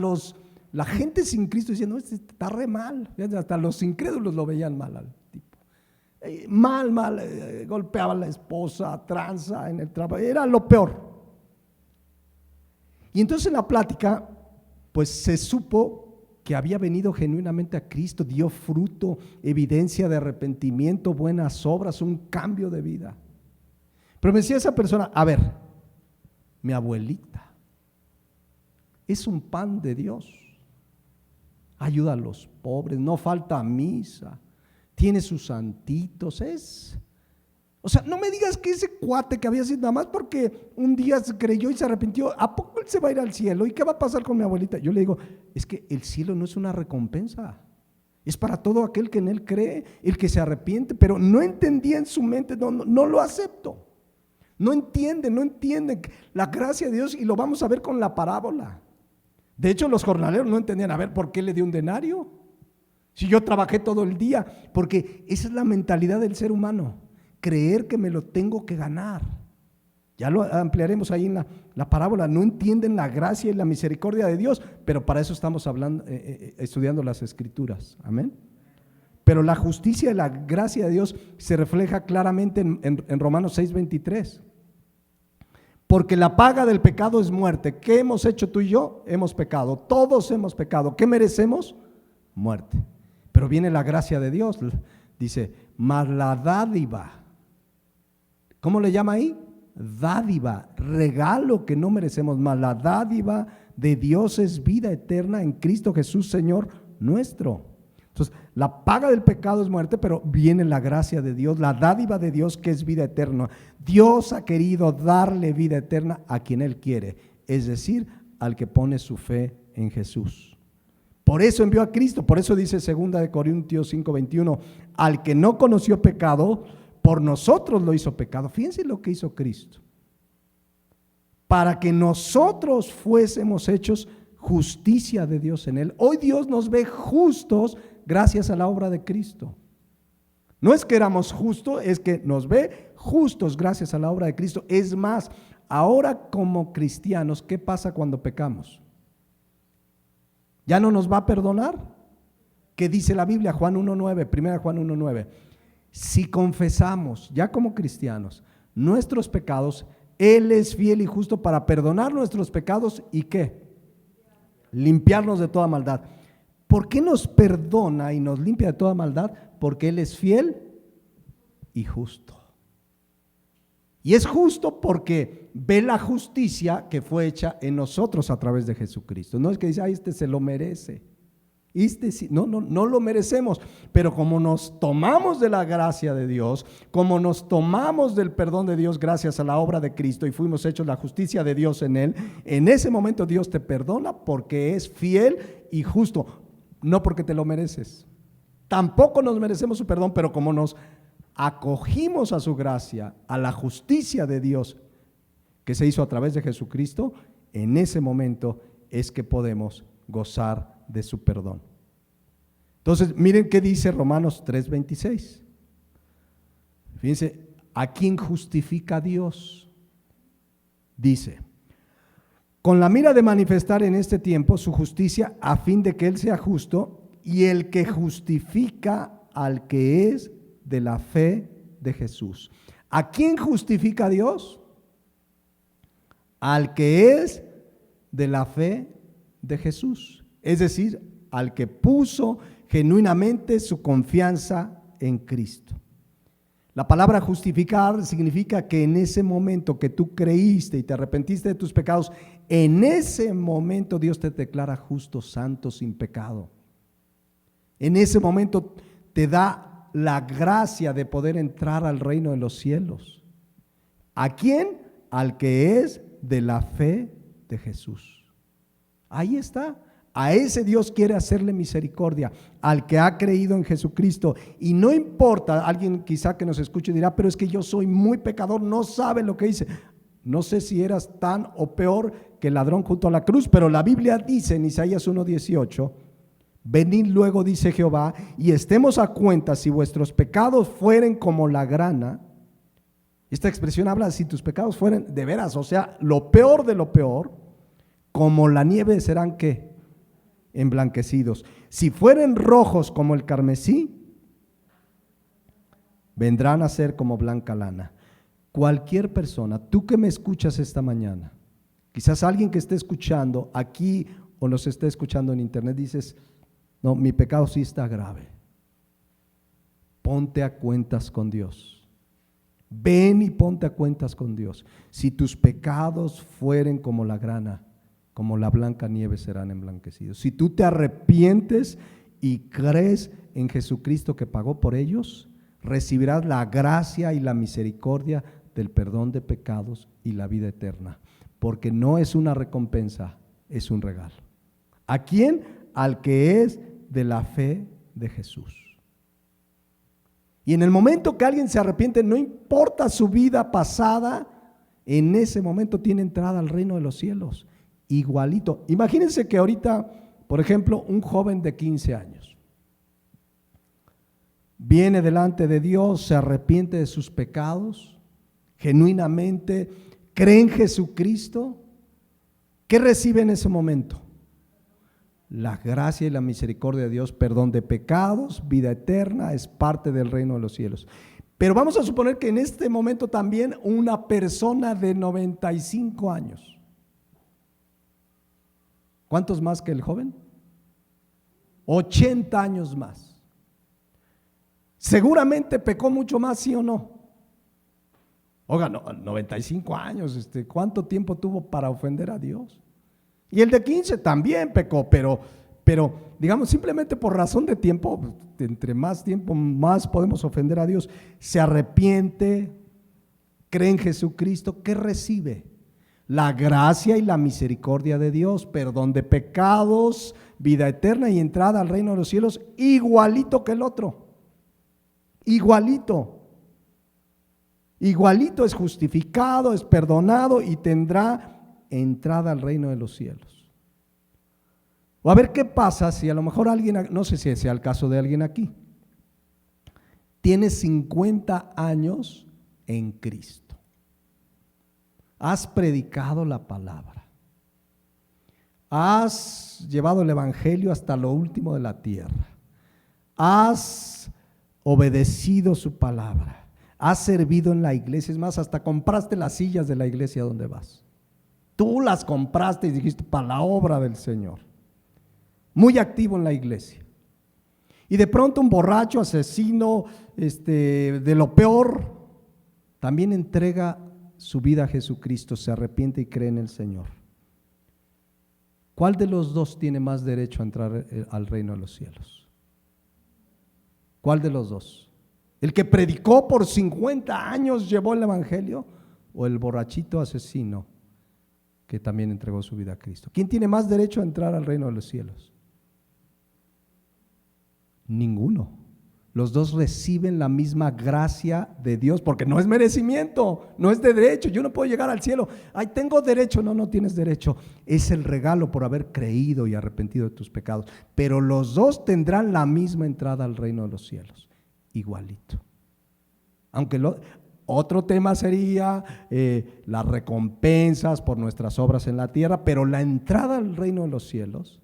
la gente sin Cristo diciendo: este está re mal. Hasta los incrédulos lo veían mal al tipo. Mal, golpeaba a la esposa, tranza en el trabajo, era lo peor. Y entonces en la plática, pues se supo que había venido genuinamente a Cristo, dio fruto, evidencia de arrepentimiento, buenas obras, un cambio de vida. Pero me decía esa persona: a ver, mi abuelita es un pan de Dios, ayuda a los pobres, no falta a misa, tiene sus santitos, o sea, no me digas que ese cuate que había sido nada más porque un día se creyó y se arrepintió, ¿a poco él se va a ir al cielo? ¿Y qué va a pasar con mi abuelita? Yo le digo: es que el cielo no es una recompensa, es para todo aquel que en Él cree, el que se arrepiente. Pero no entendía en su mente, no lo acepto. No entiende la gracia de Dios, y lo vamos a ver con la parábola. De hecho, los jornaleros no entendían, a ver, ¿por qué le dio un denario? Si yo trabajé todo el día, porque esa es la mentalidad del ser humano, creer que me lo tengo que ganar. Ya lo ampliaremos ahí en la parábola. No entienden la gracia y la misericordia de Dios, pero para eso estamos hablando, estudiando las Escrituras. Amén. Pero la justicia y la gracia de Dios se refleja claramente en Romanos 6:23. Porque la paga del pecado es muerte. ¿Qué hemos hecho tú y yo? Hemos pecado. Todos hemos pecado. ¿Qué merecemos? Muerte. Pero viene la gracia de Dios. Dice, mas la dádiva. ¿Cómo le llama ahí? Dádiva, regalo que no merecemos. Mas la dádiva de Dios es vida eterna en Cristo Jesús, Señor nuestro. Entonces, la paga del pecado es muerte, pero viene la gracia de Dios, la dádiva de Dios que es vida eterna. Dios ha querido darle vida eterna a quien Él quiere, es decir, al que pone su fe en Jesús. Por eso envió a Cristo, por eso dice 2 Corintios 5:21, al que no conoció pecado, por nosotros lo hizo pecado. Fíjense lo que hizo Cristo. Para que nosotros fuésemos hechos justicia de Dios en Él. Hoy Dios nos ve justos gracias a la obra de Cristo. No es que éramos justos, es que nos ve justos gracias a la obra de Cristo. Es más, ahora como cristianos, ¿qué pasa cuando pecamos? ¿Ya no nos va a perdonar? ¿Qué dice la Biblia? Juan 1:9, 1 Juan 1:9. Si confesamos, ya como cristianos, nuestros pecados, Él es fiel y justo para perdonar nuestros pecados y ¿qué? Limpiarnos de toda maldad. ¿Por qué nos perdona y nos limpia de toda maldad? Porque Él es fiel y justo. Y es justo porque ve la justicia que fue hecha en nosotros a través de Jesucristo. No es que dice, ay, este se lo merece. No lo merecemos, pero como nos tomamos de la gracia de Dios, como nos tomamos del perdón de Dios gracias a la obra de Cristo y fuimos hechos la justicia de Dios en Él, en ese momento Dios te perdona porque es fiel y justo, no porque te lo mereces. Tampoco nos merecemos su perdón, pero como nos acogimos a su gracia, a la justicia de Dios que se hizo a través de Jesucristo, en ese momento es que podemos gozar de su perdón. Entonces, miren qué dice Romanos 3:26. Fíjense, ¿a quién justifica Dios? Dice, con la mira de manifestar en este tiempo su justicia a fin de que Él sea justo y el que justifica al que es de la fe de Jesús. ¿A quién justifica Dios? Al que es de la fe de Jesús. Es decir, al que puso genuinamente su confianza en Cristo. La palabra justificar significa que en ese momento que tú creíste y te arrepentiste de tus pecados, en ese momento Dios te declara justo, santo, sin pecado. En ese momento te da la gracia de poder entrar al reino de los cielos. ¿A quién? Al que es de la fe de Jesús. Ahí está. A ese Dios quiere hacerle misericordia, al que ha creído en Jesucristo. Y no importa, alguien quizá que nos escuche dirá, pero es que yo soy muy pecador, no sabe lo que hice. No sé si eras tan o peor que el ladrón junto a la cruz, pero la Biblia dice en Isaías 1:18, venid luego, dice Jehová, y estemos a cuenta si vuestros pecados fueren como la grana. Esta expresión habla si tus pecados fueren de veras, o sea, lo peor de lo peor, como la nieve serán ¿qué? Emblanquecidos. Si fueren rojos como el carmesí, vendrán a ser como blanca lana. Cualquier persona, tú que me escuchas esta mañana, quizás alguien que esté escuchando aquí o nos esté escuchando en internet, dices, no, mi pecado sí está grave. Ponte a cuentas con Dios. Ven y ponte a cuentas con Dios. Si tus pecados fueren como la grana, como la blanca nieve serán emblanquecidos. Si tú te arrepientes y crees en Jesucristo que pagó por ellos, recibirás la gracia y la misericordia del perdón de pecados y la vida eterna, porque no es una recompensa, es un regalo. ¿A quién? Al que es de la fe de Jesús. Y en el momento que alguien se arrepiente, no importa su vida pasada, en ese momento tiene entrada al reino de los cielos. igualito. Imagínense que ahorita, por ejemplo, un joven de 15 años viene delante de Dios, se arrepiente de sus pecados, genuinamente cree en Jesucristo. ¿Qué recibe en ese momento? La gracia y la misericordia de Dios, perdón de pecados, vida eterna, es parte del reino de los cielos. Pero vamos a suponer que en este momento también una persona de 95 años. ¿Cuántos más que el joven? 80 años más. Seguramente pecó mucho más, ¿sí o no? Oiga, 95 años, ¿cuánto tiempo tuvo para ofender a Dios? Y el de 15 también pecó, pero digamos, simplemente por razón de tiempo, entre más tiempo, más podemos ofender a Dios. Se arrepiente, cree en Jesucristo, ¿qué recibe? La gracia y la misericordia de Dios, perdón de pecados, vida eterna y entrada al reino de los cielos, igualito que el otro. Igualito. Igualito es justificado, es perdonado y tendrá entrada al reino de los cielos. O a ver qué pasa si a lo mejor alguien, no sé si sea el caso de alguien aquí, tiene 50 años en Cristo. Has predicado la palabra. Has llevado el evangelio hasta lo último de la tierra. Has obedecido su palabra. Has servido en la iglesia. Es más, hasta compraste las sillas de la iglesia donde vas. Tú las compraste y dijiste, para la obra del Señor. Muy activo en la iglesia. Y de pronto un borracho, asesino, de lo peor, también entrega su vida a Jesucristo, se arrepiente y cree en el Señor. ¿Cuál de los dos tiene más derecho a entrar al reino de los cielos? ¿Cuál de los dos? ¿El que predicó por 50 años, llevó el evangelio? ¿O el borrachito asesino que también entregó su vida a Cristo? ¿Quién tiene más derecho a entrar al reino de los cielos? Ninguno. Los dos reciben la misma gracia de Dios, porque no es merecimiento, no es de derecho. Yo no puedo llegar al cielo. Ay, tengo derecho. No, no tienes derecho. Es el regalo por haber creído y arrepentido de tus pecados. Pero los dos tendrán la misma entrada al reino de los cielos. Igualito. Aunque otro tema sería las recompensas por nuestras obras en la tierra, pero la entrada al reino de los cielos,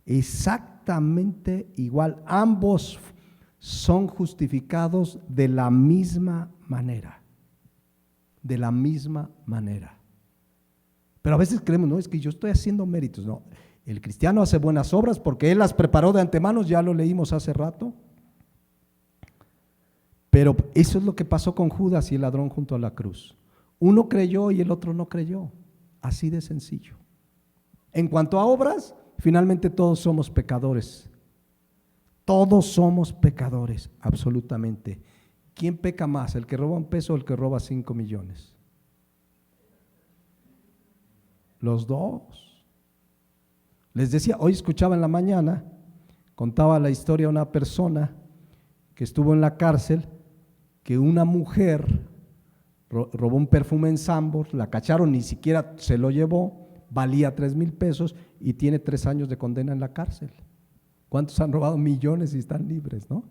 exactamente igual. Ambos son justificados de la misma manera. De la misma manera. Pero a veces creemos, no, es que yo estoy haciendo méritos. No, el cristiano hace buenas obras porque él las preparó de antemano, ya lo leímos hace rato. Pero eso es lo que pasó con Judas y el ladrón junto a la cruz. Uno creyó y el otro no creyó. Así de sencillo. En cuanto a obras, finalmente todos somos pecadores. Todos somos pecadores, absolutamente. ¿Quién peca más? ¿El que roba un peso o el que roba 5 millones? Los dos. Les decía, hoy escuchaba en la mañana, contaba la historia de una persona que estuvo en la cárcel, que una mujer robó un perfume en Sambor, la cacharon, ni siquiera se lo llevó, valía 3,000 pesos y tiene 3 años de condena en la cárcel. ¿Cuántos han robado millones y están libres, no?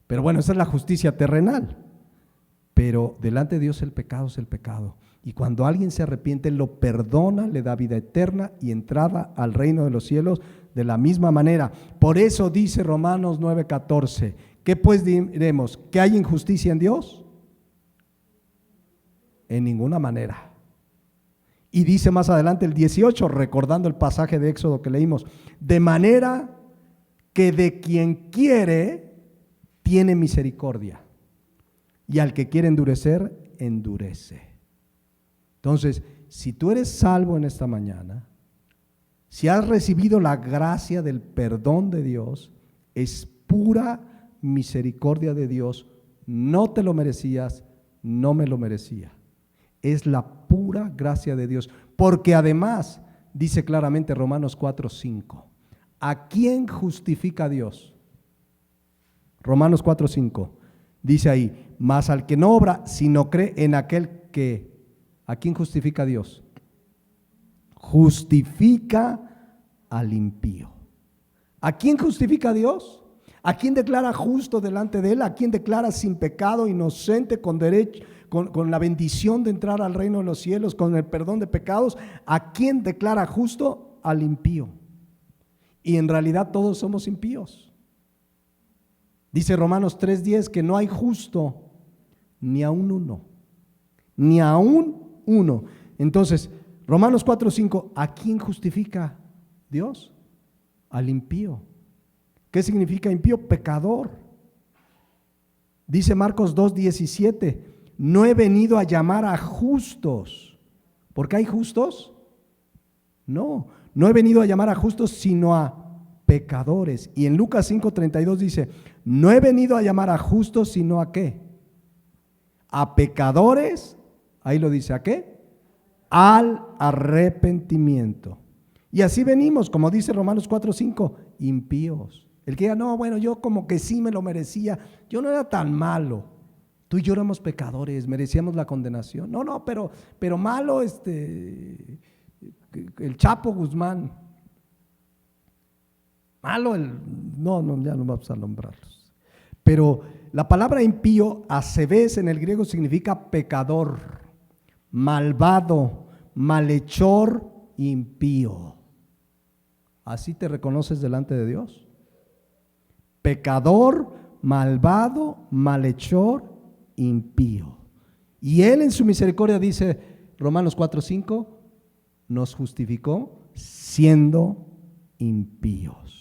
Pero bueno, esa es la justicia terrenal. Pero delante de Dios el pecado es el pecado. Y cuando alguien se arrepiente, lo perdona, le da vida eterna y entrada al reino de los cielos de la misma manera. Por eso dice Romanos 9:14, ¿qué pues diremos? ¿Que hay injusticia en Dios? En ninguna manera. Y dice más adelante el 18, recordando el pasaje de Éxodo que leímos, de manera que de quien quiere tiene misericordia, y al que quiere endurecer, endurece. Entonces, si tú eres salvo en esta mañana, si has recibido la gracia del perdón de Dios, es pura misericordia de Dios, no te lo merecías, no me lo merecía. Es la pura gracia de Dios, porque además, dice claramente Romanos 4:5, ¿a quién justifica Dios? Romanos 4:5, dice ahí, mas al que no obra, sino cree en aquel que, ¿a quién justifica Dios? justifica al impío. ¿A quién justifica Dios? ¿A quién declara justo delante de Él? ¿A quién declara sin pecado, inocente, con derecho, con la bendición de entrar al reino de los cielos, con el perdón de pecados? ¿A quién declara justo? Al impío. Y en realidad todos somos impíos. Dice Romanos 3:10 que no hay justo ni aún uno. Ni aún uno. Entonces, Romanos 4:5, ¿a quién justifica Dios? Al impío. ¿Qué significa impío? Pecador. Dice Marcos 2:17, no he venido a llamar a justos. ¿Por qué hay justos? No he venido a llamar a justos, sino a pecadores. Y en Lucas 5:32 dice, no he venido a llamar a justos, sino a ¿qué? A pecadores. Ahí lo dice, ¿a qué? Al arrepentimiento. Y así venimos, como dice Romanos 4:5, impíos. El que diga, no, bueno, yo como que sí me lo merecía, yo no era tan malo. Tú y yo éramos pecadores, merecíamos la condenación. No, pero malo el Chapo Guzmán. Malo ya no vamos a nombrarlos. Pero la palabra impío, acebes en el griego, significa pecador, malvado, malhechor, impío. ¿Así te reconoces delante de Dios? Pecador, malvado, malhechor, impío. Y Él en su misericordia, dice Romanos 4:5, nos justificó siendo impíos.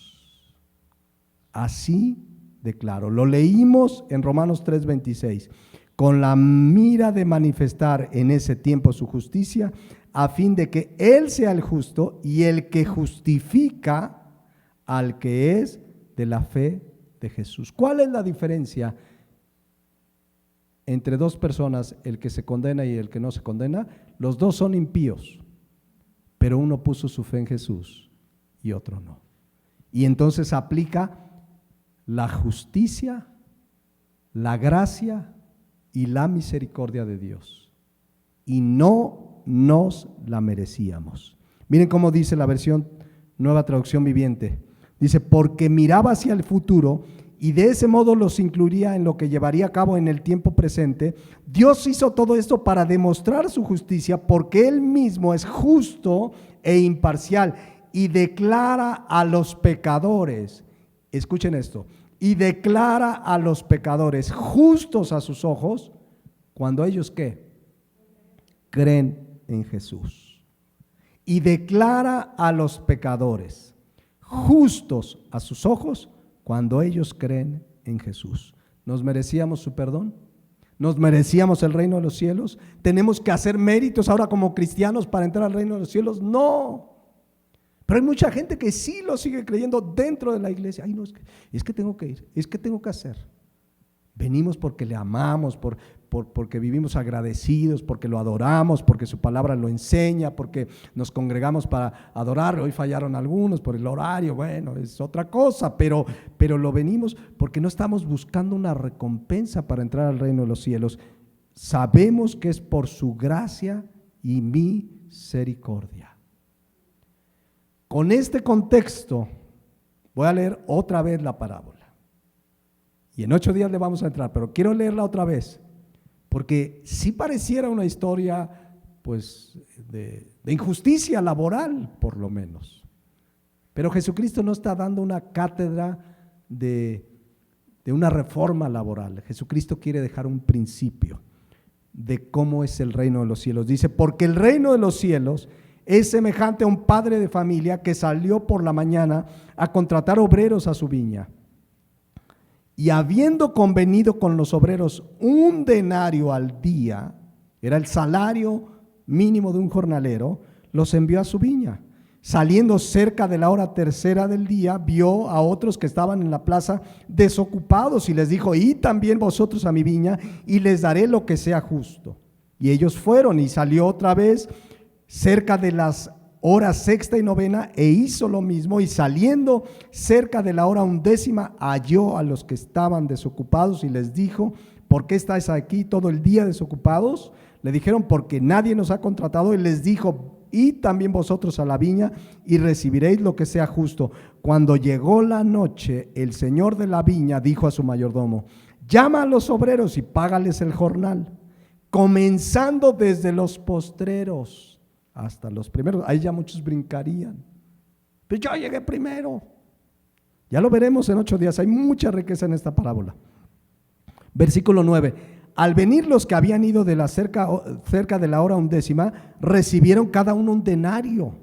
Así declaro. Lo leímos en Romanos 3:26. Con la mira de manifestar en ese tiempo su justicia, a fin de que Él sea el justo y el que justifica al que es de la fe de Jesús. ¿Cuál es la diferencia entre dos personas, el que se condena y el que no se condena? Los dos son impíos, pero uno puso su fe en Jesús y otro no. Y entonces aplica la justicia, la gracia y la misericordia de Dios. Y no nos la merecíamos. Miren cómo dice la versión Nueva Traducción Viviente. Dice, porque miraba hacia el futuro y de ese modo los incluiría en lo que llevaría a cabo en el tiempo presente. Dios hizo todo esto para demostrar su justicia, porque Él mismo es justo e imparcial y declara a los pecadores, escuchen esto, y declara a los pecadores justos a sus ojos cuando ellos ¿qué? Creen en Jesús. Y declara a los pecadores justos a sus ojos cuando ellos creen en Jesús. ¿Nos merecíamos su perdón? ¿Nos merecíamos el reino de los cielos? ¿Tenemos que hacer méritos ahora como cristianos para entrar al reino de los cielos? No. Pero hay mucha gente que sí lo sigue creyendo dentro de la iglesia. Ay, no, es que tengo que ir, es que tengo que hacer. Venimos porque le amamos, porque vivimos agradecidos, porque lo adoramos, porque su palabra lo enseña, porque nos congregamos para adorarlo. Hoy fallaron algunos por el horario, bueno, es otra cosa, pero lo venimos porque no estamos buscando una recompensa para entrar al reino de los cielos. Sabemos que es por su gracia y misericordia. Con este contexto voy a leer otra vez la parábola. Y en 8 días le vamos a entrar, pero quiero leerla otra vez, porque sí pareciera una historia pues de injusticia laboral, por lo menos. Pero Jesucristo no está dando una cátedra de una reforma laboral. Jesucristo quiere dejar un principio de cómo es el reino de los cielos. Dice, porque el reino de los cielos es semejante a un padre de familia que salió por la mañana a contratar obreros a su viña. Y habiendo convenido con los obreros 1 denario al día, era el salario mínimo de un jornalero, los envió a su viña. Saliendo cerca de la hora 3 del día, vio a otros que estaban en la plaza desocupados y les dijo, id también vosotros a mi viña y les daré lo que sea justo. Y ellos fueron, y salió otra vez cerca de las horas 6ª y 9ª e hizo lo mismo, y saliendo cerca de la hora 11ª halló a los que estaban desocupados y les dijo, ¿por qué estáis aquí todo el día desocupados? Le dijeron, porque nadie nos ha contratado. Y les dijo, id también vosotros a la viña y recibiréis lo que sea justo. Cuando llegó la noche, el señor de la viña dijo a su mayordomo: llama a los obreros y págales el jornal, comenzando desde los postreros hasta los primeros. Ahí ya muchos brincarían. Pues yo llegué primero. Ya lo veremos en 8 días. Hay mucha riqueza en esta parábola. Versículo 9. Al venir los que habían ido de la cerca de la hora 11, recibieron cada uno un denario.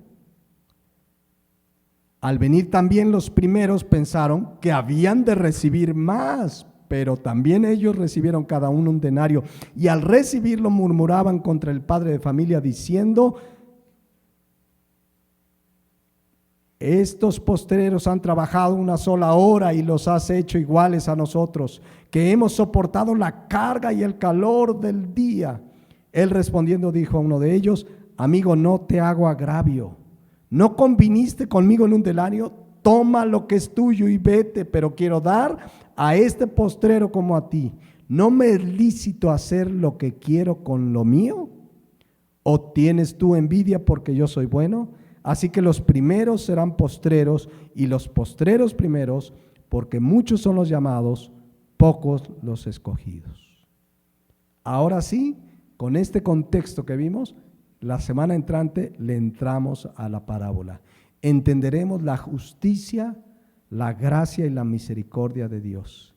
Al venir también los primeros pensaron que habían de recibir más, pero también ellos recibieron cada uno un denario. Y al recibirlo murmuraban contra el padre de familia diciendo: estos postreros han trabajado una sola hora y los has hecho iguales a nosotros, que hemos soportado la carga y el calor del día. Él respondiendo dijo a uno de ellos: amigo, no te hago agravio. ¿No conviniste conmigo en un denario? Toma lo que es tuyo y vete, pero quiero dar a este postrero como a ti. ¿No me es lícito hacer lo que quiero con lo mío? ¿O tienes tú envidia porque yo soy bueno? Así que los primeros serán postreros y los postreros primeros, porque muchos son los llamados, pocos los escogidos. Ahora sí, con este contexto que vimos, la semana entrante le entramos a la parábola. Entenderemos la justicia, la gracia y la misericordia de Dios.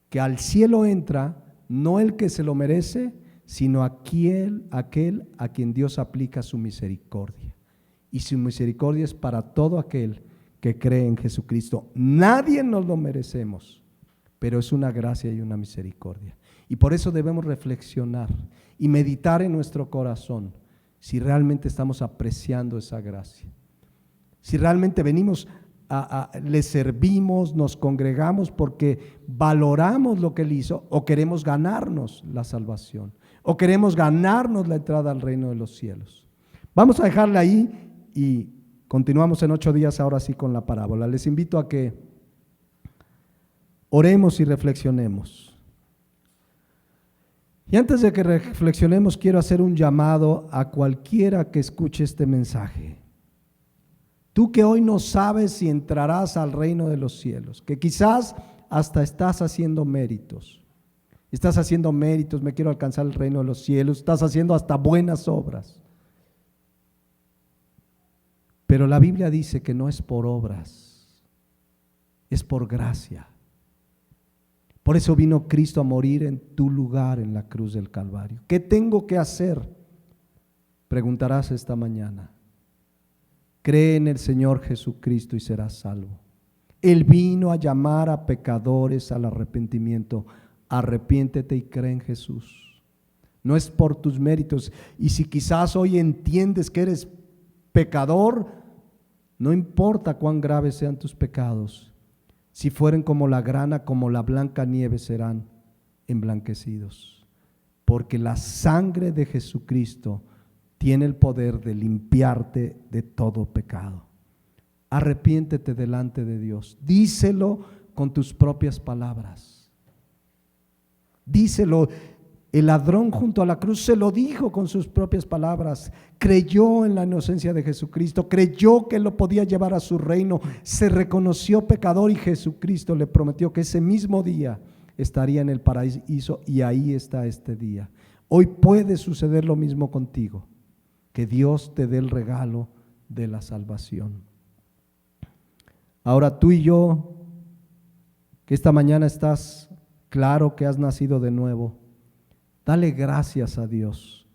Que al cielo entra no el que se lo merece, sino aquel a quien Dios aplica su misericordia. Y su misericordia es para todo aquel que cree en Jesucristo. Nadie nos lo merecemos, pero es una gracia y una misericordia. Y por eso debemos reflexionar y meditar en nuestro corazón si realmente estamos apreciando esa gracia. Si realmente venimos le servimos, nos congregamos porque valoramos lo que Él hizo, o queremos ganarnos la salvación, o queremos ganarnos la entrada al reino de los cielos. Vamos a dejarla ahí y continuamos en 8 días ahora sí con la parábola. Les invito a que oremos y reflexionemos. Y antes de que reflexionemos, quiero hacer un llamado a cualquiera que escuche este mensaje. Tú que hoy no sabes si entrarás al reino de los cielos, que quizás hasta estás haciendo méritos. Me quiero alcanzar el reino de los cielos, estás haciendo hasta buenas obras. Pero la Biblia dice que no es por obras, es por gracia. Por eso vino Cristo a morir en tu lugar en la cruz del Calvario. ¿Qué tengo que hacer? Preguntarás esta mañana. Cree en el Señor Jesucristo y serás salvo. Él vino a llamar a pecadores al arrepentimiento. Arrepiéntete y cree en Jesús. No es por tus méritos. Y si quizás hoy entiendes que eres pecador, no importa cuán graves sean tus pecados. Si fueren como la grana, como la blanca nieve, serán emblanquecidos. Porque la sangre de Jesucristo tiene el poder de limpiarte de todo pecado. Arrepiéntete delante de Dios. Díselo con tus propias palabras. Díselo. El ladrón junto a la cruz se lo dijo con sus propias palabras. Creyó en la inocencia de Jesucristo, creyó que lo podía llevar a su reino, se reconoció pecador y Jesucristo le prometió que ese mismo día estaría en el paraíso, y ahí está este día. Hoy puede suceder lo mismo contigo, que Dios te dé el regalo de la salvación. Ahora tú y yo, que esta mañana estás claro que has nacido de nuevo, dale gracias a Dios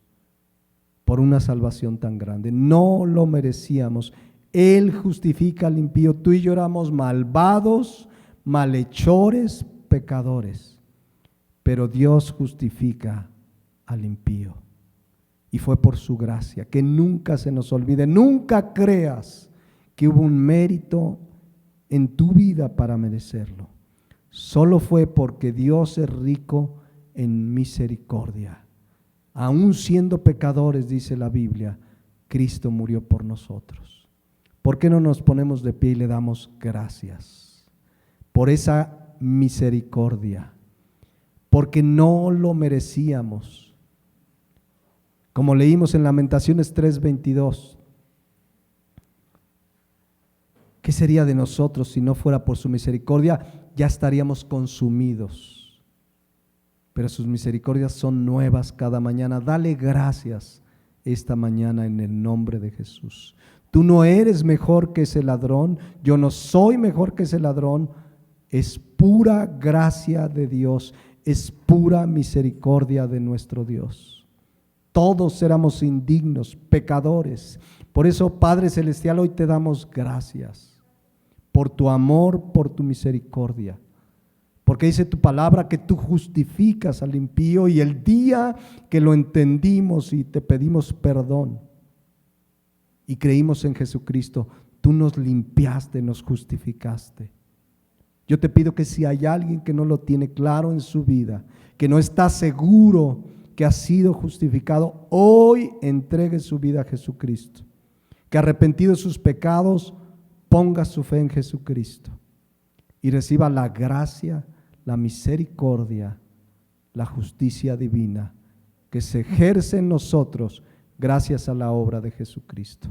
por una salvación tan grande. No lo merecíamos. Él justifica al impío. Tú y yo éramos malvados, malhechores, pecadores, pero Dios justifica al impío. Y fue por su gracia. Que nunca se nos olvide, nunca creas que hubo un mérito en tu vida para merecerlo. Solo fue porque Dios es rico en misericordia. Aún siendo pecadores, dice la Biblia, Cristo murió por nosotros. ¿Por qué no nos ponemos de pie y le damos gracias por esa misericordia? Porque no lo merecíamos. Como leímos en Lamentaciones 3:22, ¿Qué sería de nosotros si no fuera por su misericordia? Ya estaríamos consumidos. Pero sus misericordias son nuevas cada mañana. Dale gracias esta mañana en el nombre de Jesús. Tú no eres mejor que ese ladrón. Yo no soy mejor que ese ladrón. Es pura gracia de Dios. Es pura misericordia de nuestro Dios. Todos éramos indignos, pecadores. Por eso, Padre Celestial, hoy te damos gracias por tu amor, por tu misericordia. Porque dice tu palabra que tú justificas al impío, y el día que lo entendimos y te pedimos perdón y creímos en Jesucristo, tú nos limpiaste, nos justificaste. Yo te pido que si hay alguien que no lo tiene claro en su vida, que no está seguro que ha sido justificado, hoy entregue su vida a Jesucristo. Que arrepentido de sus pecados, ponga su fe en Jesucristo y reciba la gracia, la misericordia, la justicia divina que se ejerce en nosotros gracias a la obra de Jesucristo.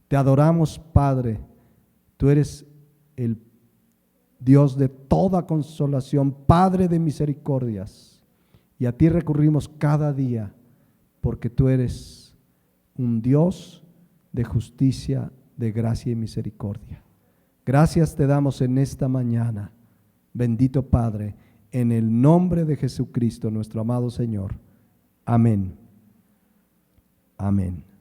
Te adoramos, Padre. Tú eres el Dios de toda consolación, Padre de misericordias, y a ti recurrimos cada día porque tú eres un Dios de justicia, de gracia y misericordia. Gracias te damos en esta mañana, bendito Padre, en el nombre de Jesucristo, nuestro amado Señor. Amén. Amén.